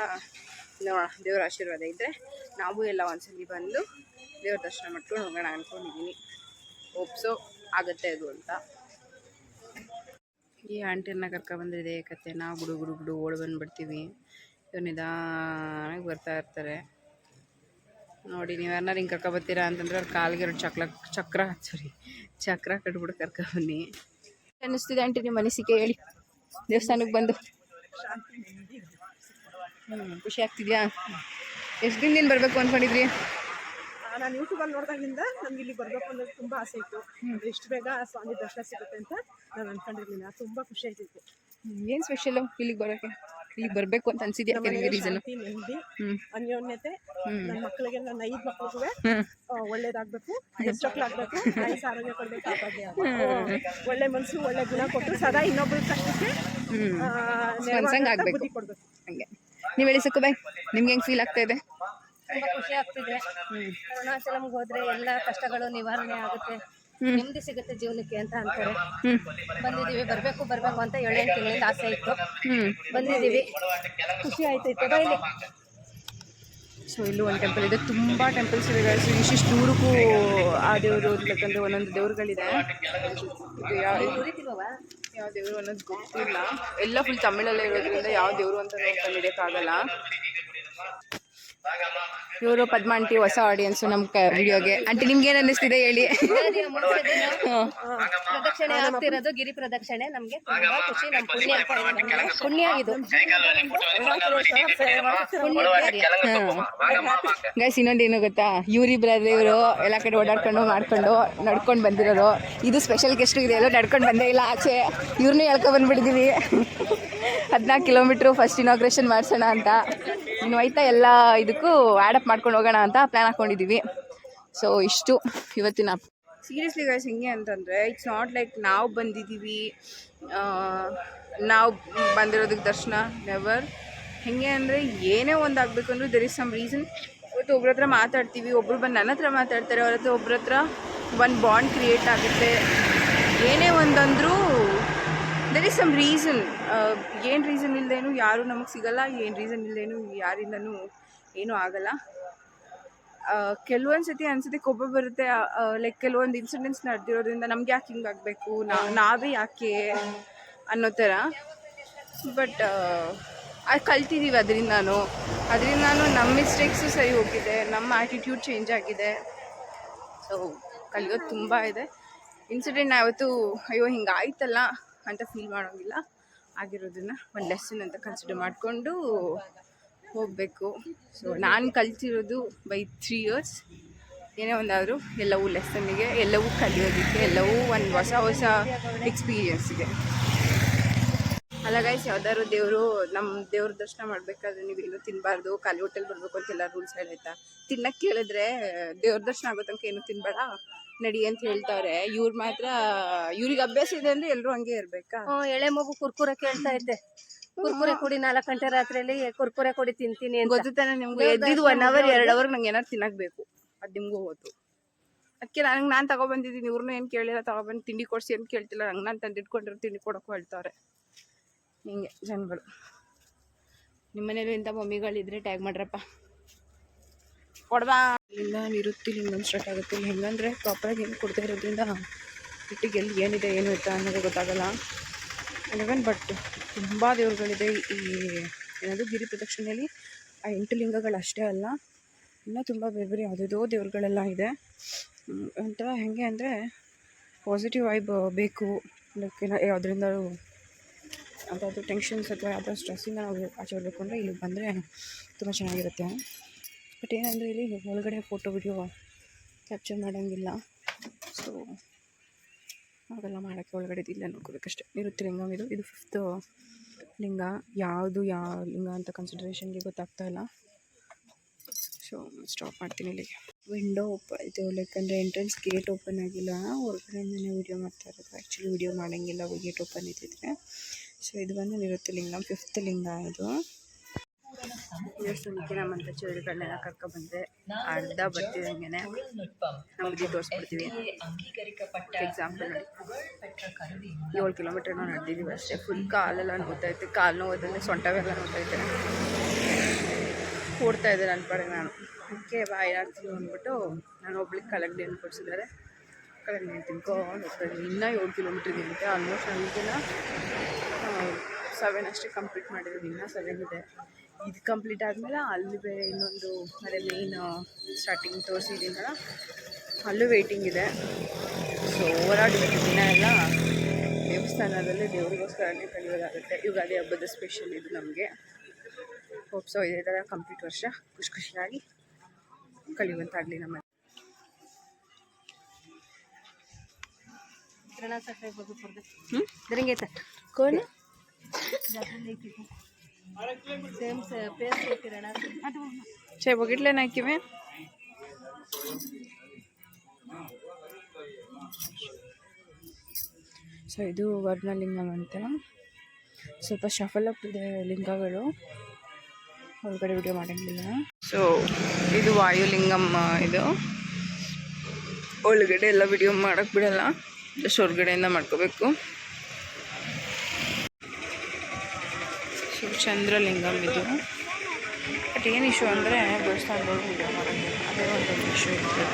ನೋಡೋಣ. ದೇವರ ಆಶೀರ್ವಾದ ಇದ್ದರೆ ನಾವು ಎಲ್ಲ ಒಂದ್ಸಲಿ ಬಂದು ದೇವ್ರ ದರ್ಶನ ಮಾಡ್ಕೊಂಡು ಹೋಗೋಣ ಅಂದ್ಕೊಂಡಿದ್ದೀನಿ. ಹೋಪ್ಸೋ ಆಗುತ್ತೆ ಅದು ಅಂತ. ಈ ಆಂಟಿಯನ್ನ ಕರ್ಕೊಬಂದಿದೆ ಕತೆ. ನಾವು ಗುಡು ಓಡಿ ಬಂದುಬಿಡ್ತೀವಿ. ಇವ್ರು ನಿಧಾನಕ್ಕೆ ಬರ್ತಾ ಇರ್ತಾರೆ ನೋಡಿ. ನೀವು ಯಾರನ್ನಾರು ಹಿಂಗೆ ಕರ್ಕೊಬತ್ತೀರಾ ಅಂತಂದ್ರೆ ಅವ್ರ ಕಾಲಿಗೆ 2 ಚಕ್ರ ಕಟ್ಬಿಟ್ಟು ಕರ್ಕೊಬನ್ನಿ. ಅನ್ನಿಸ್ತಿದೆ ಆಂಟಿ ನಿಮ್ಮ ಅನಿಸಿಕೆ ಹೇಳಿ? ದೇವಸ್ಥಾನಕ್ಕೆ ಬಂದು ಖುಷಿ ಆಗ್ತಿದ್ಯಾ? ಎಷ್ಟು ದಿನದಿಂದ ಬರಬೇಕು ಅಂದ್ಕೊಂಡಿದ್ರಿ? ನಾನು ಯೂಟ್ಯೂಬಲ್ಲಿ ನೋಡಿದಾಗಿಂದ ನಮ್ಗೆ ಇಲ್ಲಿ ಬರಬೇಕು ಅನ್ನೋದು ತುಂಬ ಆಸೆ ಇತ್ತು. ಎಷ್ಟು ಬೇಗ ಸ್ವಾಮಿ ದರ್ಶನ ಸಿಗುತ್ತೆ ಅಂತ ನಾನು ಅನ್ಕೊಂಡಿರ್ಲಿಲ್ಲ. ತುಂಬ ಖುಷಿ ಆಯ್ತಿತ್ತು. ಏನು ಸ್ಪೆಷಲು ಇಲ್ಲಿಗೆ ಬರೋಕ್ಕೆ? ಇಲ್ಲಿಗೆ ಬರಬೇಕು ಅಂತ ಅನ್ಸಿದ್ಯಾ? ರೀಸನ್ ನೆಮ್ಮದಿ, ಅನ್ಯೋನ್ಯತೆ. ನನ್ನ ಮಕ್ಕಳಿಗೆ, ನನ್ನ 5 ಮಕ್ಕಳಿಗೂ ಒಳ್ಳೇದಾಗಬೇಕು, ಹೆಸರುಗಳಾಗಬೇಕು, ಆರೋಗ್ಯ ಕೊಡಬೇಕು, ಒಳ್ಳೆ ಮನಸ್ಸು, ಒಳ್ಳೆ ಗುಣ ಕೊಟ್ಟು ಸದಾ ಇನ್ನೊಬ್ಬರ ಕಷ್ಟಕ್ಕೆ ಬುದ್ಧಿ ಕೊಡಬೇಕು. ಹಂಗೆ ನೀವು ಹೇಳಿ ಸಕ್ಕು ಬಾಯ್, ನಿಮ್ಗೆ ಹೆಂಗೆ ಫೀಲ್ ಆಗ್ತಾ ಇದೆ? ತುಂಬ ಖುಷಿ ಆಗ್ತಿದೆ. ಅರುಣಾಚಲಂಗೆ ಹೋದ್ರೆ ಎಲ್ಲ ಕಷ್ಟಗಳು ನಿವಾರಣೆ ಆಗುತ್ತೆ, ನೆಮ್ಮದಿ ಸಿಗುತ್ತೆ ಜೀವನಕ್ಕೆ ಅಂತ ಅಂತಾರೆ. ಬಂದಿದ್ದೀವಿ, ಬರಬೇಕು ಅಂತ 7 ತಿಂಗಳಿಂದ ಆಸೆ ಇತ್ತು. ಬಂದಿದ್ದೀವಿ, ಖುಷಿ ಆಯ್ತೈತೆ. ಇಲ್ಲಿ ಸೊ ಇಲ್ಲೂ ಒಂದು ಟೆಂಪಲ್ ಇದೆ. ತುಂಬ ಟೆಂಪಲ್ಸ್ ಇದೆ ಗಾಯ್ಸ್. ಇಷ್ಟಿಷ್ಟು ದೂರಕ್ಕೂ ಆ ದೇವರು ಅಂತಕ್ಕಂಥ ಒಂದೊಂದು ದೇವ್ರುಗಳಿದೆ. ಇದು ಯಾವ ದೇವರು ಅನ್ನೋದು ಗೊತ್ತಿಲ್ಲ. ಎಲ್ಲ ಫುಲ್ ತಮಿಳಲ್ಲೇ ಇರೋದ್ರಿಂದ ಯಾವ ದೇವರು ಅಂತ ನೋಡ್ಕೊಂಡು ಹಿಡಿಯೋಕ್ಕಾಗಲ್ಲ. ಇವರು ಪದ್ಮ ಆಂಟಿ ಹೊಸ ಆಡಿಯನ್ಸು ನಮ್ಮ ವಿಡಿಯೋಗೆ. ಆಂಟಿ ನಿಮ್ಗೆ ಏನು ಅನ್ನಿಸ್ತಿದೆ ಹೇಳಿ? ಪ್ರದಕ್ಷಿಣೆ ಆಗ್ತಿರೋದು ಗಿರಿ ಪ್ರದಕ್ಷಿಣೆ ನಮಗೆ ತುಂಬಾ ಖುಷಿ. ನಮ್ಮ ಪುಣ್ಯ ಇದು. ಗೈಸ್ ಇನ್ನೊಂದೇನು ಗೊತ್ತಾ, ಇವರಿಬ್ಬರಾದ್ರೆ ಇವರು ಎಲ್ಲ ಕಡೆ ಓಡಾಡ್ಕೊಂಡು ನಡ್ಕೊಂಡು ಬಂದಿರೋರು. ಇದು ಸ್ಪೆಷಲ್ ಗೆಸ್ಟ್ ಇದೆ, ಎಲ್ಲೋ ನಡ್ಕೊಂಡು ಬಂದೇ ಇಲ್ಲ ಆಚೆ. ಇವ್ರನ್ನೇ ಹೇಳ್ಕೊ ಬಂದ್ಬಿಟ್ಟಿದ್ದೀವಿ. 14 ಕಿಲೋಮೀಟ್ರು ಫಸ್ಟ್ ಇನಾಗ್ರೇಷನ್ ಮಾಡಿಸೋಣ ಅಂತ. ಇನ್ನು ಹೋಯ್ತಾ ಎಲ್ಲ ಇದಕ್ಕೂ ಆ್ಯಡಪ್ ಮಾಡ್ಕೊಂಡು ಹೋಗೋಣ ಅಂತ ಪ್ಲ್ಯಾನ್ ಹಾಕ್ಕೊಂಡಿದ್ದೀವಿ. ಸೊ ಇಷ್ಟು ಇವತ್ತಿನ. ಸೀರಿಯಸ್ಲಿ ಗೈಸ್ ಹೆಂಗೆ ಅಂತಂದರೆ, ಇಟ್ಸ್ ನಾಟ್ ಲೈಕ್ ನಾವು ಬಂದಿದ್ದೀವಿ, ನಾವು ಬಂದಿರೋದಕ್ಕೆ ದರ್ಶನ, ನೆವರ್. ಹೆಂಗೆ ಅಂದರೆ ಏನೇ ಒಂದು ಆಗಬೇಕು ಅಂದರೂ ದೆರ್ ಇಸ್ ಸಮ್ ರೀಸನ್. ಇವತ್ತು ಒಬ್ರ ಹತ್ರ ಮಾತಾಡ್ತೀವಿ, ಒಬ್ಬರು ಬಂದು ನನ್ನ ಹತ್ರ ಮಾತಾಡ್ತಾರೆ, ಅವ್ರ ಹತ್ರ ಒಬ್ರ ಹತ್ರ ಒಂದು ಬಾಂಡ್ ಕ್ರಿಯೇಟ್ ಆಗುತ್ತೆ. ಏನೇ ಒಂದಂದರೂ ದೆರ್ ಇಸ್ ಸಮ್ ರೀಸನ್. ಏನು ರೀಸನ್ ಇಲ್ಲದೇನು ಯಾರೂ ನಮಗೆ ಸಿಗಲ್ಲ, ಏನು ರೀಸನ್ ಇಲ್ಲದೇನು ಯಾರಿಂದನೂ ಏನೂ ಆಗಲ್ಲ. ಕೆಲವೊಂದು ಸತಿ ಅನ್ಸುತ್ತೆ ಕೋಪ ಬರುತ್ತೆ. ಲೈಕ್ ಕೆಲವೊಂದು ಇನ್ಸಿಡೆಂಟ್ಸ್ ನಡೆದಿರೋದ್ರಿಂದ ನಮ್ಗೆ ಯಾಕೆ ಹಿಂಗೆ ಆಗಬೇಕು, ನಾವೇ ಯಾಕೆ ಅನ್ನೋ ಥರ. ಬಟ್ ಅದು ಕಲ್ತಿದ್ದೀವಿ ಅದರಿಂದ ನಮ್ಮ ಮಿಸ್ಟೇಕ್ಸು ಸರಿ ಹೋಗಿದೆ, ನಮ್ಮ ಆ್ಯಟಿಟ್ಯೂಡ್ ಚೇಂಜ್ ಆಗಿದೆ. ಸೊ ಕಲಿಯೋದು ತುಂಬ ಇದೆ. ಇನ್ಸಿಡೆಂಟ್ ಯಾವತ್ತೂ ಅಯ್ಯೋ ಹಿಂಗೆ ಆಯ್ತಲ್ಲ ಅಂತ ಫೀಲ್ ಮಾಡೋಂಗಿಲ್ಲ. ಆಗಿರೋದನ್ನು ಒಂದು ಲೆಸನ್ ಅಂತ ಕನ್ಸಿಡರ್ ಮಾಡಿಕೊಂಡು ಹೋಗಬೇಕು. ಸೊ ನಾನು ಕಲ್ತಿರೋದು ಬೈ 3 years. ಏನೇ ಒಂದಾದರೂ ಎಲ್ಲವೂ ಲೆಸನ್ನಿಗೆ, ಎಲ್ಲವೂ ಕಲಿಯೋದಕ್ಕೆ, ಎಲ್ಲವೂ ಒಂದು ಹೊಸ ಎಕ್ಸ್ಪೀರಿಯನ್ಸಿಗೆ. ಅಲ್ಲ ಗೈಸ್, ಯಾವ್ದಾದ್ರು ನಮ್ಮ ದೇವ್ರ ದರ್ಶನ ಮಾಡಬೇಕಾದ್ರೆ ನೀವು ಏನೂ ತಿನ್ನಬಾರ್ದು, ಖಾಲಿ ಹೋಟೆಲ್ ಬರಬೇಕು ಅಂತೆಲ್ಲ ರೂಲ್ಸ್ ಹೇಳಾಯ್ತಾ. ತಿನ್ನಕ್ಕೆ ಕೇಳಿದ್ರೆ ದೇವ್ರ ದರ್ಶನ ಆಗೋ ತನಕ ಏನೂ ತಿನ್ನಬೇಡ ನಡಿ ಅಂತ ಹೇಳ್ತಾರೆ. ಇವ್ರು ಮಾತ್ರ ಇವ್ರಿಗೆ ಅಭ್ಯಾಸ ಇದೆ ಅಂದರೆ ಎಲ್ಲರೂ ಹಂಗೆ ಇರಬೇಕಾ? ಎಳೆ ಮಗು ಕುರ್ಕುರೆ ಕೇಳ್ತಾ ಇದ್ದೆ, ಕುರ್ಕುರೆ ಕುಡಿ 4 ಗಂಟೆ ರಾತ್ರಿಯಲ್ಲಿ ಕುರ್ಕುರೆ ಕುಡಿ ತಿಂತೀನಿ ಅಂತ. ಗೊತ್ತಾನೆ ನಿಮ್ಗೆ? ಎದ್ದಿದ್ದು 1 hour 2 hour ನಂಗೆ ಏನಾರು ತಿನ್ನಕ್ಕೆ ಬೇಕು, ಅದು ನಿಮಗೂ ಗೊತ್ತು. ಅದಕ್ಕೆ ನಾನು ತಗೊಬಂದಿದ್ದೀನಿ. ಇವ್ರನ್ನೂ ಏನು ಕೇಳಿಲ್ಲ, ತಗೊಬಂದು ತಿಂಡಿ ಕೊಡಿಸಿ ಅಂತ ಕೇಳ್ತಿಲ್ಲ. ನಂಗೆ ನಾನು ತಂದಿಟ್ಕೊಂಡಿರೋ ತಿಂಡಿ ಕೊಡೋಕ್ಕೂ ಹೇಳ್ತಾರೆ. ಹಿಂಗೆ ಜನಗಳು. ನಿಮ್ಮ ಮನೇಲಿ ಇಂಥ ಮಮ್ಮಿಗಳಿದ್ರೆ ಟ್ಯಾಗ್ ಮಾಡ್ರಪ್ಪ, ಕೊಡ್ಬಾ. ಇಲ್ಲಿಂದ ನಿರುತ್ತಿಲಿ ಹಿಂಗೊಂದು ಸ್ಟಾರ್ಟ್ ಆಗುತ್ತೆ. ಇಲ್ಲಿ ಹೆಂಗಂದರೆ ಪ್ರಾಪರಾಗಿ ಏನು ಕೊಡ್ತಾ ಇರೋದ್ರಿಂದ ಇಟ್ಟಿಗೆ ಎಲ್ಲಿ ಏನಿದೆ ಏನು ಇತ್ತ ಅನ್ನೋದು ಗೊತ್ತಾಗಲ್ಲ. ಅಲೆವನ್ ಬಟ್ ತುಂಬ ದೇವ್ರುಗಳಿದೆ ಈ ಏನದು ಗಿರಿ ಪ್ರದಕ್ಷಿಣೆಯಲ್ಲಿ. ಆ 8 ಲಿಂಗಗಳು ಅಷ್ಟೇ ಅಲ್ಲ, ಇನ್ನೂ ತುಂಬ ಬೇರೆ ಯಾವುದೇದೋ ದೇವ್ರುಗಳೆಲ್ಲ ಇದೆ. ಒಂಥರ ಹೆಂಗೆ ಅಂದರೆ ಪಾಸಿಟಿವ್ ವೈಬ್ ಬೇಕು. ಲೈಕ್ ಯಾವುದರಿಂದ ಯಾವುದಾದ್ರೂ ಟೆನ್ಷನ್ಸ್ ಅಥವಾ ಯಾವುದಾದ್ರು ಸ್ಟ್ರೆಸ್ಸಿಂದ ನಾವು ಆಚೆ ಬರಬೇಕು ಅಂದರೆ ಇಲ್ಲಿಗೆ ಬಂದರೆ ತುಂಬ ಚೆನ್ನಾಗಿರುತ್ತೆ. ಬಟ್ ಏನಂದರೆ ಇಲ್ಲಿ ಒಳಗಡೆ ಫೋಟೋ ವಿಡಿಯೋ ಕ್ಯಾಪ್ಚರ್ ಮಾಡೋಂಗಿಲ್ಲ. ಸೊ ಹಾಗೆಲ್ಲ ಮಾಡೋಕ್ಕೆ ಒಳಗಡೆ ಇಲ್ಲ ನೋಡ್ಕೋಬೇಕಷ್ಟೆ. ನಿರುತ್ತಿಲಿಂಗಂ ಇದು 5th ಲಿಂಗ ಯಾವುದು ಯಾವ ಲಿಂಗ ಅಂತ ಕನ್ಸಿಡರೇಷನ್ಗೆ ಗೊತ್ತಾಗ್ತಾ ಇಲ್ಲ. ಸೊ ಸ್ಟಾಪ್ ಮಾಡ್ತೀನಿ ಇಲ್ಲಿಗೆ. ವಿಂಡೋ ಇದು ಲೈಕ್ ಅಂದರೆ ಎಂಟ್ರೆನ್ಸ್ ಗೇಟ್ ಓಪನ್ ಆಗಿಲ್ಲ, ಹೊರಗಡೆಯಿಂದನೇ ವೀಡಿಯೋ ಮಾಡ್ತಾ ಇರೋದು. ಆ್ಯಕ್ಚುಲಿ ವೀಡಿಯೋ ಮಾಡೋಂಗಿಲ್ಲ ಗೇಟ್ ಓಪನ್ ಇದ್ದಿದ್ರೆ. ಸೊ ಇದು ಬಂದು ನಿವೃತ್ತಿ ಲಿಂಗ, 5th ಲಿಂಗ ಇದು. ದೇವಸ್ಥಾನಕ್ಕೆ ನಮ್ಮಂಥ ಚೇರುಗಳನ್ನೆಲ್ಲ ಕರ್ಕೊಬಂದರೆ ಅರ್ಧ ಬರ್ತಿದ್ದಂಗೆ ನಾವು ಬುದ್ಧಿ ತೋರಿಸ್ಬಿಡ್ತೀವಿ. ಎಕ್ಸಾಂಪಲ್ ನೋಡಿ, 7 ಕಿಲೋಮೀಟರ್ ನಾವು ನಡೆದಿದ್ದೀವಿ ಅಷ್ಟೇ. ಫುಲ್ ಕಾಲೆಲ್ಲ ನೋವ್ತೈತೆ, ಕಾಲು ನೋವುದಂದರೆ ಸೊಂಟವೆಲ್ಲ ನೋವ್ತೈತೆ. ಓಡ್ತಾ ಇದ್ದೆ ನನ್ನ ಪಡೆ ನಾನು. ಅದಕ್ಕೆ ಏನಾಗ್ತೀವಿ ಅಂದ್ಬಿಟ್ಟು ನಾನು ಒಬ್ಳಿಗೆ ಕಲ್ಲಂಗಡಿಯನ್ನು ಕೊಡಿಸಿದ್ದಾರೆ. ಕಲ್ಲಂಗಡಿ ತಿನ್ಕೊಂಡು ಹೋಗ್ತಾಯಿದ್ದೀನಿ. ಇನ್ನೂ 7 ಕಿಲೋಮೀಟರ್ ಇದೆ. ಆಲ್ಮೋಸ್ಟ್ ನನಗಿನ್ನ 7 ಅಷ್ಟೇ ಕಂಪ್ಲೀಟ್ ಮಾಡಿರೋದು, ಇನ್ನೂ 7 ಇದೆ. ಇದು ಕಂಪ್ಲೀಟ್ ಆದಮೇಲೆ ಅಲ್ಲಿ ಬೇರೆ ಇನ್ನೊಂದು ಅದೇ ಮೇನ್ ಸ್ಟಾರ್ಟಿಂಗ್ ತೋರಿಸಿದ್ದೀನಲ್ಲ, ಅಲ್ಲೂ ವೇಟಿಂಗ್ ಇದೆ. ಸೊ ಓಡಾಡಬೇಕು ದಿನ ಎಲ್ಲ ದೇವಸ್ಥಾನದಲ್ಲಿ ದೇವರಿಗೋಸ್ಕರನೇ ಕಲಿಯೋದಾಗುತ್ತೆ. ಯುಗಾದಿ ಹಬ್ಬದ ಸ್ಪೆಷಲ್ ಇದು ನಮಗೆ. ಹೋಪ್ಸೋ ಇದೇ ಥರ ಕಂಪ್ಲೀಟ್ ವರ್ಷ ಖುಷಿಯಾಗಿ ಕಲಿಯುವಂತಾಗಲಿ ನಮ್ಮ. कौन सेम से पेस्ट किरणा छे बघितले ना किवे ಸೊ ಇದು ವರ್ಣಲಿಂಗಂ ಅಂತ. ಸ್ವಲ್ಪ ಶಫಲ್ ಅಪ್ ಇದೆ ಲಿಂಗಗಳು, ಹೊರಗಡೆ ವಿಡಿಯೋ ಮಾಡೋಂಗಿಲ್ಲ. ಸೊ ಇದು ವಾಯುಲಿಂಗಂ. ಇದು ಒಳಗಡೆ ಎಲ್ಲ ವಿಡಿಯೋ ಮಾಡೋಕ್ಕೆ ಬಿಡಲ್ಲ, ಜಸ್ಟ್ ಹೊರಗಡೆಯಿಂದ ಮಾಡ್ಕೋಬೇಕು. ಶಿವಚಂದ್ರಲಿಂಗಂ ಇದು. ಬಟ್ ಏನು ಇಶ್ಯೂ ಅಂದರೆ ದೇವಸ್ಥಾನಗಳು ವಿಡಿಯೋ ಮಾಡೋಂಗಿಲ್ಲ, ಅದೇ ಒಂದು ಇಶ್ಯೂ ಇರ್ತದೆ.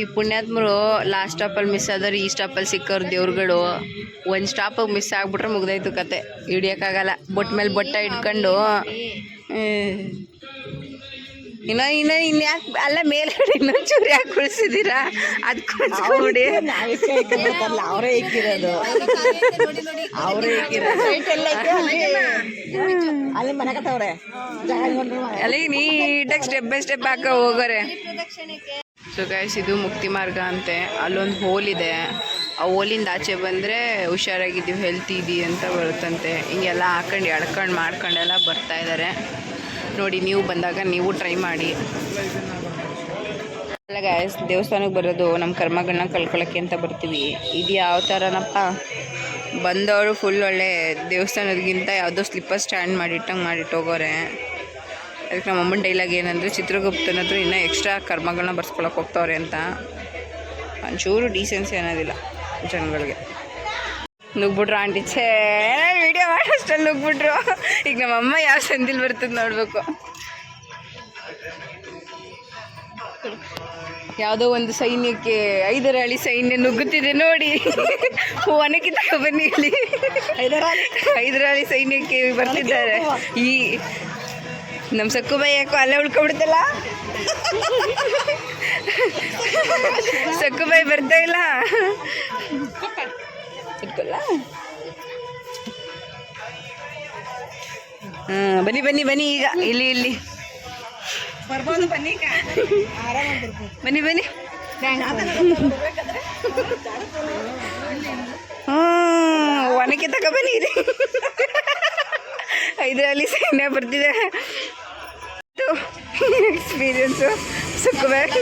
ಈ ಪುಣ್ಯಾತ್ಮರು ಲಾಸ್ಟ್ ಸ್ಟಾಪಲ್ಲಿ ಮಿಸ್ ಆದವ್ರು ಈ ಸ್ಟಾಪಲ್ಲಿ ಸಿಕ್ಕವ್ರು ದೇವ್ರುಗಳು. ಒಂದು ಸ್ಟಾಪಿಗೆ ಮಿಸ್ ಆಗಿಬಿಟ್ರೆ ಮುಗ್ದಾಯ್ತು ಕತೆ, ಹಿಡಿಯೋಕ್ಕಾಗಲ್ಲ. ಬೊಟ್ಟ ಮೇಲೆ ಬೊಟ್ಟ ಇಟ್ಕೊಂಡು ಇನ್ಯಾಕೆ ಅಲ್ಲ ಮೇಲ್ಗಡೆ ಇನ್ನೊಂಚೂರು ಯಾಕೆ ಕುಳಿಸಿದ್ದೀರಾ? ಅದಕ್ಕೋಸ್ಕರ ಅವರೇ ಇಕ್ಕಿರೋದು, ಅವರೇ ಅಲ್ಲಿ ಮನೆ ಕಟ್ಟವ್ರೆ. ಅಲ್ಲಿ ನೀಟಾಗಿ ಸ್ಟೆಪ್ ಬೈ ಸ್ಟೆಪ್ ಹಾಕ ಹೋಗೋರೆ. ಸೊ ಗೈಸ್, ಇದು ಮುಕ್ತಿ ಮಾರ್ಗ ಅಂತೆ. ಅಲ್ಲೊಂದು ಹೋಲ್ ಇದೆ, ಆ ಹೋಲಿಂದ ಆಚೆ ಬಂದರೆ ಹುಷಾರಾಗಿದ್ದೀವಿ, ಹೆಲ್ತ್ ಇದೆ ಅಂತ ಬರುತ್ತಂತೆ. ಹಿಂಗೆಲ್ಲ ಹಾಕೊಂಡು ಎಳ್ಕೊಂಡು ಮಾಡ್ಕೊಂಡೆಲ್ಲ ಬರ್ತಾ ಇದ್ದಾರೆ ನೋಡಿ. ನೀವು ಬಂದಾಗ ನೀವು ಟ್ರೈ ಮಾಡಿ. ಅಲ್ಲ ಗೈಸ್, ದೇವಸ್ಥಾನಕ್ಕೆ ಬರೋದು ನಮ್ಮ ಕರ್ಮಗಳನ್ನ ಕಳ್ಕೊಳ್ಳೋಕ್ಕೆ ಅಂತ ಬರ್ತೀವಿ. ಇದು ಯಾವ ಥರನಪ್ಪ, ಬಂದವರು ಫುಲ್ ಒಳ್ಳೆ ದೇವಸ್ಥಾನದಗಿಂತ ಯಾವುದೋ ಸ್ಲಿಪ್ಪರ್ ಸ್ಟ್ಯಾಂಡ್ ಮಾಡಿಟ್ಟು ಹೋಗೋರೆ. ಅದಕ್ಕೆ ನಮ್ಮ ಅಮ್ಮನ ಡೈಲಾಗ್ ಏನಂದರೆ, ಚಿತ್ರಗುಪ್ತನತ್ರ ಇನ್ನೂ ಎಕ್ಸ್ಟ್ರಾ ಕರ್ಮಗಳನ್ನ ಬರ್ಸ್ಕೊಳಕ್ಕೆ ಹೋಗ್ತವ್ರೆ ಅಂತ. ಒಂಚೂರು ಡೀಸೆನ್ಸಿ ಅನ್ನೋದಿಲ್ಲ ಜನಗಳಿಗೆ. ನುಗ್ಬಿಟ್ರು ಆಂಟಿ, ಛೇ ವಿಡಿಯೋ ಮಾಡೋಷ್ಟಲ್ಲಿ ನುಗ್ಬಿಟ್ರು. ಈಗ ನಮ್ಮಮ್ಮ ಯಾವ ಸಂದಿಲ್ ಬರ್ತದೆ ನೋಡಬೇಕು. ಯಾವುದೋ ಒಂದು ಸೈನ್ಯಕ್ಕೆ 5 ಅಳಿ ಸೈನ್ಯ ನುಗ್ಗುತ್ತಿದೆ ನೋಡಿ. ಒನಕ್ಕೆ ತಗೊಬನ್ನಿ, ಇಲ್ಲಿ 5 ಅಳಿ ಸೈನ್ಯಕ್ಕೆ ಬರ್ತಿದ್ದಾರೆ. ಈ ನಮ್ಮ ಸಕ್ಕುಬಾಯಿ ಯಾಕೋ ಅಲ್ಲೇ ಉಳ್ಕೊಬಿಡ್ತಲ್ಲ, ಸಕ್ಕುಬಾಯಿ ಬರ್ತಾ ಇಲ್ಲ. ಇಟ್ಕೊಲ್ಲ. ಬನ್ನಿ ಬನ್ನಿ ಬನ್ನಿ, ಈಗ ಇಲ್ಲಿ ಬರ್ಬೋದು, ಬನ್ನಿ ಬನ್ನಿ ಬನ್ನಿ. ಒನಕ್ಕೆ ತಗೊಬನ್ನಿ, ಇಲ್ಲಿ 5 ಅಳಿ ಸೈನ್ಯ ಬರ್ತಿದೆ. ಎಕ್ಸ್ಪೀರಿಯನ್ಸು ಸುಖಬೇಕು.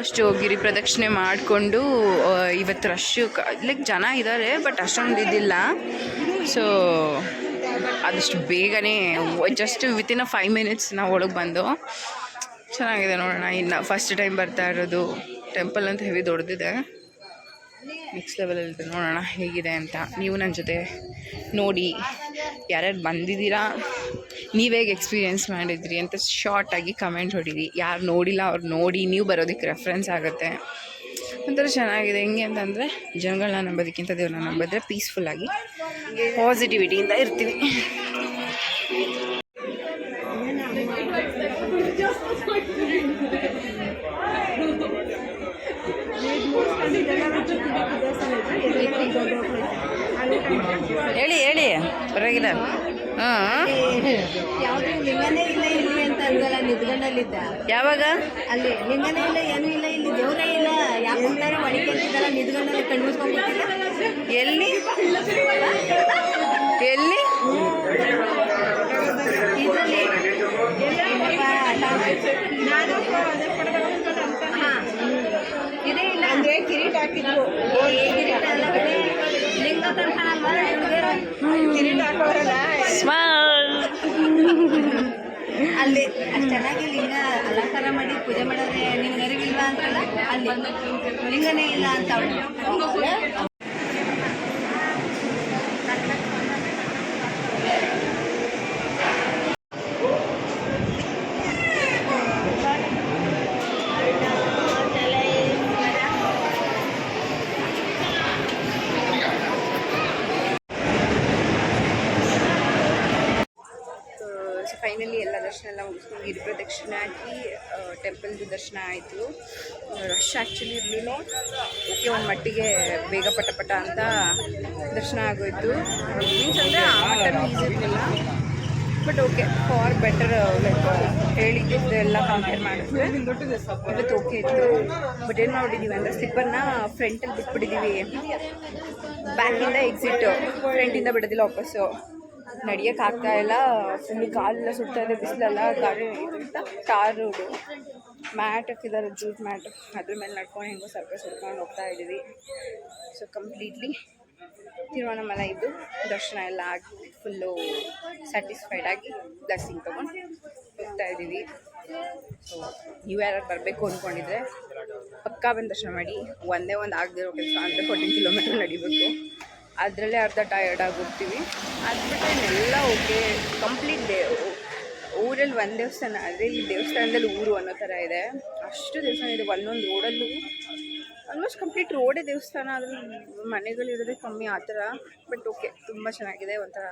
ಅಷ್ಟು ಗಿರಿ ಪ್ರದಕ್ಷಿಣೆ ಮಾಡಿಕೊಂಡು ಇವತ್ತು ರಶ್ಶು ಲೈಕ್ ಜನ ಇದ್ದಾರೆ, ಬಟ್ ಅಷ್ಟೊಂದು ಇದ್ದಿಲ್ಲ. ಸೊ ಆದಷ್ಟು ಬೇಗನೆ ಜಸ್ಟ್ ವಿತಿನ್ 5 ಮಿನಿಟ್ಸ್ ನಾವು ಒಳಗೆ ಬಂದು. ಚೆನ್ನಾಗಿದೆ ನೋಡೋಣ. ಇನ್ನು ಫಸ್ಟ್ ಟೈಮ್ ಬರ್ತಾ ಇರೋದು. ಟೆಂಪಲ್ ಅಂತ ಹೆವಿ ದೊಡ್ಡದಿದೆ, ನೆಕ್ಸ್ಟ್ ಲೆವೆಲಲ್ಲಿದೆ. ನೋಡೋಣ ಹೇಗಿದೆ ಅಂತ. ನೀವು ನನ್ನ ಜೊತೆ ನೋಡಿ, ಯಾರ್ಯಾರು ಬಂದಿದ್ದೀರಾ, ನೀವೇಗೆ ಎಕ್ಸ್ಪೀರಿಯೆನ್ಸ್ ಮಾಡಿದ್ರಿ ಅಂತ ಶಾರ್ಟಾಗಿ ಕಮೆಂಟ್ ಹೊಡೀರಿ. ಯಾರು ನೋಡಿಲ್ಲ ಅವ್ರು ನೋಡಿ, ನೀವು ಬರೋದಕ್ಕೆ ರೆಫರೆನ್ಸ್ ಆಗುತ್ತೆ. ಒಂಥರ ಚೆನ್ನಾಗಿದೆ. ಹೆಂಗೆ ಅಂತಂದರೆ, ಜನಗಳನ್ನ ನಂಬೋದಕ್ಕಿಂತ ದೇವ್ರನ್ನ ನಂಬಿದ್ರೆ ಪೀಸ್ಫುಲ್ಲಾಗಿ ಪಾಸಿಟಿವಿಟಿಯಿಂದ ಇರ್ತೀವಿ. ಹೇಳಿ ಹೇಳಿ, ಪರವಾಗಿಲ್ಲ. ಯಾವುದು ಲಿಂಗನೇ ಇಲ್ಲ ಇಲ್ಲಿ ಅಂತ ಅಂದಲ್ಲ, ನಿದ್ಗಣ್ಣಲ್ಲಿದ್ದ. ಯಾವಾಗ? ಅಲ್ಲಿ ಲಿಂಗನೇ ಇಲ್ಲ, ಏನೂ ಇಲ್ಲ ಇಲ್ಲಿ. ದೇವರೇ ಇಲ್ಲ ಯಾಕೆ ಹೋಗ್ತಾರೆ ಒಳಗೆ ನಿದ್ಗಣ್ಣಲ್ಲಿ ಕಣ್ಣು ಮುಚ್ಕೊಂಡ್ಬಿಟ್ಟಿದೆ. ಎಲ್ಲಿ ಎಲ್ಲಿ ಇದರಲ್ಲಿ ಇದೇ ಇಲ್ಲ ಅಂದ್ರೆ ಕಿರೀಟ ಹಾಕಿದ್ರು, ಕಿರೀಟ ಎಲ್ಲ ಕಡೆ ಲಿಂಗ ದರ್ಶನ ಕಿರೀಟ ಹಾಕೋರಲ್ಲ ಅಲ್ಲಿ ಅಷ್ಟು ಚೆನ್ನಾಗಿ ಲಿಂಗ ಅಲಂಕಾರ ಮಾಡಿ ಪೂಜೆ ಮಾಡೋದ್ರೆ ನಿಮ್ಗೆ ಅರಿವಿಲ್ವಾ ಅಂತಲ್ಲ, ಅಲ್ಲಿ ಲಿಂಗನೇ ಇಲ್ಲ ಅಂತ ಅವಳು. ಸೊ ಫೈನಲಿ ಎಲ್ಲ ದರ್ಶನ ಎಲ್ಲ ಮುಗಿಸ್ಕೊಂಡು ಗಿರಿ ಪ್ರದಕ್ಷಿಣೆ ಹಾಕಿ ಟೆಂಪಲ್ದು ದರ್ಶನ ಆಯಿತು. ರಶ್ ಆ್ಯಕ್ಚುಲಿ ಇರಲಿಲ್ಲ, ಓಕೆ ಒಂದು ಮಟ್ಟಿಗೆ ಬೇಗ ಪಟ ಅಂತ ದರ್ಶನ ಆಗೋಯ್ತು. ಮೀನ್ಸ್ ಅಂದರೆ ಆ ಮಟ್ಟನೂ ಈಸಿ ಇರಲಿಲ್ಲ, but okay for better like ಹೇಳಿದ್ದು ಎಲ್ಲ ಕಂಪೇರ್ ಮಾಡಿದ್ರೆ ಇವತ್ತು ಓಕೆ ಇತ್ತು. ಬಟ್ ಏನು ಮಾಡಿದ್ದೀವಿ ಅಂದರೆ ಸ್ಲಿಪ್ಪರ್ನ ಫ್ರಂಟಲ್ಲಿ ಬಿಟ್ಬಿಟ್ಟಿದ್ದೀವಿ, ಬ್ಯಾಕಿಂದ ಎಕ್ಸಿಟ್, ಫ್ರಂಟಿಂದ ಬಿಡೋದಿಲ್ಲ ವಾಪಸ್ಸು. ನಡಿಯೋಕ್ಕೆ ಆಗ್ತಾ ಇಲ್ಲ, ಫುಲ್ ಕಾಲೆಲ್ಲ ಸುಡ್ತಾ ಇದೆ, ಬಿಸಿಲೆಲ್ಲ ಗಾಡಿ ಇದ್ರಿಂದ ಟಾರ್ ರೋಡು, ಮ್ಯಾಟ್ ಹಾಕಿದ್ದಾರೆ, ಜೂಟ್ ಮ್ಯಾಟ್, ಅದ್ರ ಮೇಲೆ ನಡ್ಕೊಂಡು ಹೆಂಗೋ ಸರ್ಕಸ್ ಹೊಡ್ಕೊಂಡು ಹೋಗ್ತಾ ಇದ್ದೀವಿ. ಸೊ ಕಂಪ್ಲೀಟ್ಲಿ ತಿರುವಣ್ಣಾಮಲೈ ಇದ್ದು ದರ್ಶನ ಎಲ್ಲ ಆಗಿ ಫುಲ್ಲು ಸ್ಯಾಟಿಸ್ಫೈಡ್ ಆಗಿ ಬ್ಲೆಸ್ಸಿಂಗ್ ತೊಗೊಂಡು ಹೋಗ್ತಾ ಇದ್ದೀವಿ. ಸೊ ನೀವು ಯಾರು ಬರಬೇಕು ಅಂದ್ಕೊಂಡಿದ್ರೆ ಪಕ್ಕಾ ಬಂದು ದರ್ಶನ ಮಾಡಿ. ಒಂದೇ ಒಂದು ಆಗದಿರೋ ಕೆಲಸ ಅಂದರೆ 14 ಕಿಲೋಮೀಟ್ರ್ ನಡಿಬೇಕು, ಅದರಲ್ಲೇ ಅರ್ಧ ಟಯರ್ಡ್ ಆಗೋಗ್ತೀವಿ. ಅದು ಬಿಟ್ಟರೆ ಎಲ್ಲ ಓಕೆ ಕಂಪ್ಲೀಟ್ ಊರಲ್ಲಿ ಒಂದು ದೇವಸ್ಥಾನ, ಆದರೆ ಈ ದೇವಸ್ಥಾನದಲ್ಲಿ ಊರು ಅನ್ನೋ ಥರ ಇದೆ, ಅಷ್ಟು ದೇವಸ್ಥಾನ ಇದೆ. ಒಂದೊಂದು ರೋಡಲ್ಲೂ ಆಲ್ಮೋಸ್ಟ್ ಕಂಪ್ಲೀಟ್ ರೋಡೇ ದೇವಸ್ಥಾನ, ಅದ್ರಲ್ಲಿ ಮನೆಗಳಿರೋದೇ ಕಮ್ಮಿ ಆ ಥರ. ಬಟ್ ಓಕೆ ತುಂಬ ಚೆನ್ನಾಗಿದೆ, ಒಂಥರ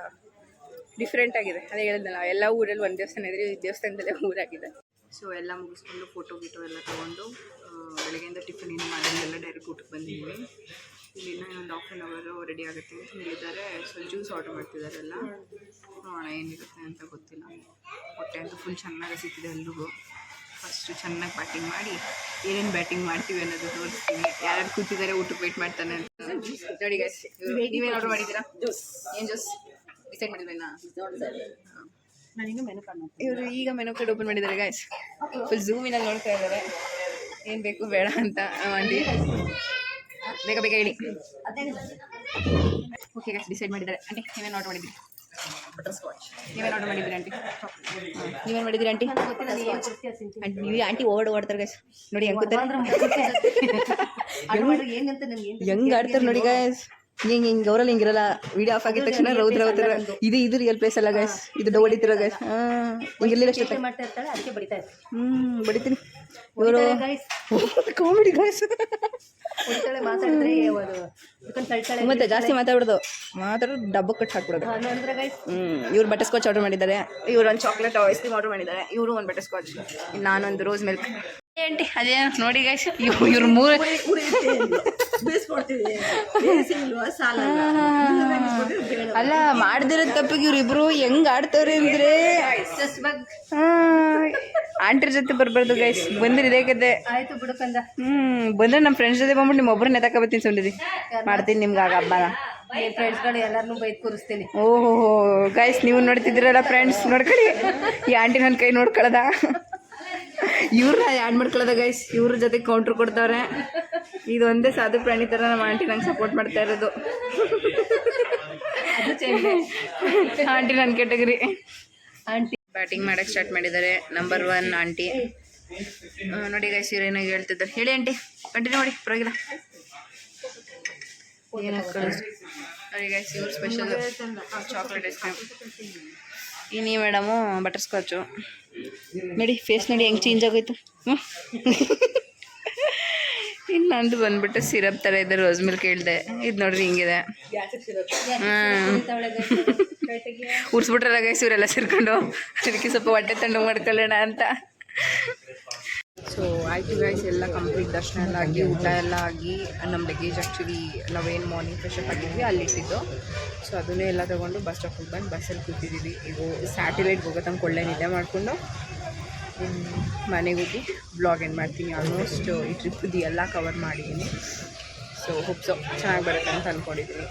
ಡಿಫ್ರೆಂಟ್ ಆಗಿದೆ. ಅದೇ ಹೇಳಿದ್ನಲ್ಲ, ಎಲ್ಲ ಊರಲ್ಲಿ ಒಂದು ದೇವಸ್ಥಾನ ಇದ್ರೆ ಈ ದೇವಸ್ಥಾನದಲ್ಲೇ ಊರಾಗಿದೆ. ಸೊ ಎಲ್ಲ ಮುಗಿಸ್ಕೊಂಡು ಫೋಟೋ ಎಲ್ಲ ತೊಗೊಂಡು ಬೆಳಗ್ಗೆಯಿಂದ ಟಿಫನ್ ಏನು ಮಾಡಿಲ್ಲ, ಡೈರೆಕ್ಟ್ ಊಟಕ್ಕೆ ಬಂದಿದ್ದೀವಿ. ಇಲ್ಲಿ ಇನ್ನೂ ಒಂದು ಹಾಫ್ ಆನ್ ಅವರು ರೆಡಿ ಆಗುತ್ತೆ ಅಂತ ಹೇಳಿದ್ದಾರೆ. ಸೊ ಜ್ಯೂಸ್ ಆರ್ಡರ್ ಮಾಡ್ತಿದ್ದಾರೆ ಎಲ್ಲ, ನೋಡೋಣ ಏನಿರುತ್ತೆ ಅಂತ ಗೊತ್ತಿಲ್ಲ. ಹೊಟ್ಟೆ ಅಂತೂ ಫುಲ್ ಚೆನ್ನಾಗಿ ಸಿಕ್ಕಿದೆ ಎಲ್ರಿಗೂ. ಫಸ್ಟು ಚೆನ್ನಾಗಿ ಬ್ಯಾಟಿಂಗ್ ಮಾಡಿ ಏನೇನು ಬ್ಯಾಟಿಂಗ್ ಮಾಡ್ತೀವಿ ಅನ್ನೋದು ತೋರಿಸ್ತೀವಿ. ಯಾರ್ಯಾರು ಕೂತಿದ್ದಾರೆ ಊಟಕ್ಕೆ ವೆಯ್ಟ್ ಮಾಡ್ತಾನೆ ಅಂತ ನೋಡಿ ಗೈಸ್. ನೀವೇನು ಆರ್ಡರ್ ಮಾಡಿದ್ದೀರಾ? ಏನು ಜ್ಯೂಸ್ ಡಿಸೈಡ್ ಮಾಡಿದ್ರೇನಾ? ಇವರು ಈಗ ಮೆನು ಕಾರ್ಡ್ ಓಪನ್ ಮಾಡಿದ್ದಾರೆ ಗೈಸ್, ಫುಲ್ ಝೂಮಿನಲ್ಲಿ ನೋಡ್ತಾ ಇದ್ದಾರೆ ಏನು ಬೇಕು ಬೇಡ ಅಂತ. ಆಂಟಿ ಬೇಗ ಬೇಗ ಹೇಳಿ. ಓಕೆ ಗೈಸ್ ಡಿಸೈಡ್ ಮಾಡಿದ್ದಾರೆ. ಆಂಟಿ ನೀವೇನು ಆರ್ಡರ್ ಮಾಡಿದ್ದೀರಿ? Butter scotch. ನೀವೇನು ಆರ್ಡರ್ ಮಾಡಿದ್ದೀರಿ ಆಂಟಿ? ನೀವೇನು ಮಾಡಿದ್ದೀರಿ ಆಂಟಿ? ನೀವು ಆಂಟಿ ಓಡ್ತಾರೆ ಗೈಸ್ ನೋಡಿ ಹೆಂಗೆ ಹೆಂಗೆ ಆಡ್ತಾರೆ ನೋಡಿ ಗೈಸ್. ಹಿಂಗೆ ಅವರಲ್ಲಿ ಹಿಂಗಿರಲ್ಲ, ವಿಡಿಯೋ ಆಫ್ ಆಗಿದ ತಕ್ಷಣ ರೌದ್ರ ಇದು ರಿಯಲ್ ಪ್ಲೇಸ್ ಅಲ್ಲ ಗೈಸ್, ಇದು ಹೊಡಿತಿರೋ ಗೈಸ್. ಹಿಂಗಿರಲಿಲ್ಲ ಅಷ್ಟೇ ಬಡಿತೀನಿ. ಇವರು ಕಾಮಿಡಿ ಗೈಸ್, ಮತ್ತೆ ಜಾಸ್ತಿ ಮಾತಾಡೋದು ಡಬ್ಬಕ್ಕೆ ಕಟ್ ಹಾಕ್ಬಿಡೋದು. ಇವ್ರು ಬಟರ್ ಸ್ಕಾಚ್ ಆರ್ಡರ್ ಮಾಡಿದ್ದಾರೆ, ಇವ್ರು ಒಂದು ಚಾಕ್ಲೇಟ್ ಐಸ್ ಕ್ರೀಮ್ ಆರ್ಡರ್ ಮಾಡಿದ್ದಾರೆ, ಇವರು ಒಂದು ಬಟರ್ ಸ್ಕಾಚ್, ನಾನೊಂದು ರೋಸ್ ಮಿಲ್ಕ್. ಆಂಟಿ ಅದೇ ನೋಡಿ ಗೈಸ್, ಇವ್ರು ಮೂರು ಅಲ್ಲ ಮಾಡ್ದಿರೋ ತಪ್ಪಿಗೆ ಇವ್ರಿಬ್ರು ಹೆಂಗ್ ಆಡ್ತವ್ರೆ ಅಂದ್ರೆ ಆಂಟಿರ್ ಜೊತೆ ಬರ್ಬಾರ್ದು ಗೈಸ್. ಬಂದ್ರೆ ಇದೇ ಕತೆ ಆಯ್ತು ಬಿಡುಕಂದ. ಬಂದ್ರೆ ನಮ್ಮ ಫ್ರೆಂಡ್ಸ್ ಜೊತೆ ಬಂದ್ಬಿಟ್ಟು ನಿಮ್ಮ ಒಬ್ಬರನ್ನ ಎತ್ತಾಕಬತ್ತೀನಿ ಸುಂದಿರಿ ಮಾಡ್ತೀನಿ ನಿಮ್ಗೆ ಆಗ ಹಬ್ಬನ. ಫ್ರೆಂಡ್ಸ್ಗಳು ಎಲ್ಲರನ್ನೂ ಬೈದು ಕೂರಿಸ್ತೀನಿ. ಓಹೋ ಗೈಸ್ ನೀವು ನೋಡ್ತಿದ್ದೀರಲ್ಲ ಫ್ರೆಂಡ್ಸ್, ನೋಡ್ಕೊಳ್ಳಿ ಈ ಆಂಟಿ ನನ್ನ ಕೈ ನೋಡ್ಕೊಳ್ಳೋದ, ಇವ್ರನ್ನ ಆ್ಯಡ್ ಮಾಡ್ಕೊಳ್ಳೋದ ಗೈಸ್. ಇವ್ರ ಜೊತೆ ಕೌಂಟ್ರ್ ಕೊಡ್ತಾವ್ರೆ. ಇದು ಒಂದೇ ಸಾಧು ಪ್ರಾಣಿ ಥರ ನಮ್ಮ ಆಂಟಿ ನಂಗೆ ಸಪೋರ್ಟ್ ಮಾಡ್ತಾ ಇರೋದು. ಆಂಟಿ ನನ್ನ ಕೆಟಗರಿ. ಆಂಟಿ ಬ್ಯಾಟಿಂಗ್ ಮಾಡೋಕ್ಕೆ ಸ್ಟಾರ್ಟ್ ಮಾಡಿದ್ದಾರೆ. ನಂಬರ್ 1 ಆಂಟಿ ನೋಡಿ ಗೈಸ್, ಇವ್ರು ಏನಾಗಿ ಹೇಳ್ತಿದ್ದಾರೆ. ಹೇಳಿ ಆಂಟಿ, ಕಂಟಿನ್ಯೂ ಮಾಡಿ ಪರವಾಗಿಲ್ಲ. ನೋಡಿ ಗೈಸ್, ಇವ್ರು ಸ್ಪೆಷಲ್ ಚಾಕ್ಲೇಟ್ ಐಸ್ ಕ್ರೀಮ್. ಇನ್ನೀ ಮೇಡಮು ಬಟರ್ ಸ್ಕಾಚು. ನೋಡಿ ಫೇಸ್ ನೋಡಿ ಹೆಂಗೆ ಚೇಂಜ್ ಆಗೋಯ್ತು. ಇನ್ನು ನಂದು ಬಂದ್ಬಿಟ್ಟು ಸಿರಪ್ ಥರ ಇದೆ, ರೋಸ್ ಮಿಲ್ಕ್ ಹೇಳಿದೆ. ಇದು ನೋಡ್ರಿ ಹಿಂಗಿದೆ. ಉರ್ಸ್ಬಿಟ್ರಲ್ಲ ಗೈಸ್ ಇವರೆಲ್ಲ ಸೇರ್ಕೊಂಡು, ಅದಕ್ಕೆ ಸ್ವಲ್ಪ ಹೊಟ್ಟೆ ತಣ್ಣಗೆ ಮಾಡ್ಕೊಳ್ಳೋಣ ಅಂತ. ಸೊ ಆಯಿತು ಗೈಸ್, ಎಲ್ಲ ಕಂಪ್ಲೀಟ್ ದರ್ಶನ ಎಲ್ಲ ಆಗಿ ಊಟ ಎಲ್ಲ ಆಗಿ ನಮ್ಮ ಲಗೇಜ್ ಆ್ಯಕ್ಚುಲಿ ನಾವೇನು ಮಾರ್ನಿಂಗ್ ಫ್ರೆಶ್ ಅಪ್ ಆಗಿದ್ವಿ ಅಲ್ಲಿಟ್ಟಿದ್ದು. ಸೊ ಅದನ್ನೇ ಎಲ್ಲ ತೊಗೊಂಡು ಬಸ್ ಸ್ಟಾಪಿಗೆ ಬಂದು ಬಸ್ಸಲ್ಲಿ ಕೂತಿದ್ದೀವಿ. ಈಗ ಸ್ಯಾಟಲೈಟ್ಗೆ ಹೋಗೋ ತನಕ ಒಳ್ಳೆ ನಿದ್ದೆ ಮಾಡಿಕೊಂಡು ಮನೆಗೆ ಹೋಗಿ ಬ್ಲಾಗ್ ಎಂಡ್ ಮಾಡ್ತೀನಿ. ಆಲ್ಮೋಸ್ಟ್ ಈ ಟ್ರಿಪ್ದು ಎಲ್ಲ ಕವರ್ ಮಾಡಿದ್ದೀನಿ. ಸೊ ಹೋಪ್ಸೋ ಚೆನ್ನಾಗಿ ಬರುತ್ತೆ ಅಂತ ಅಂದ್ಕೊಂಡಿದ್ದೀನಿ.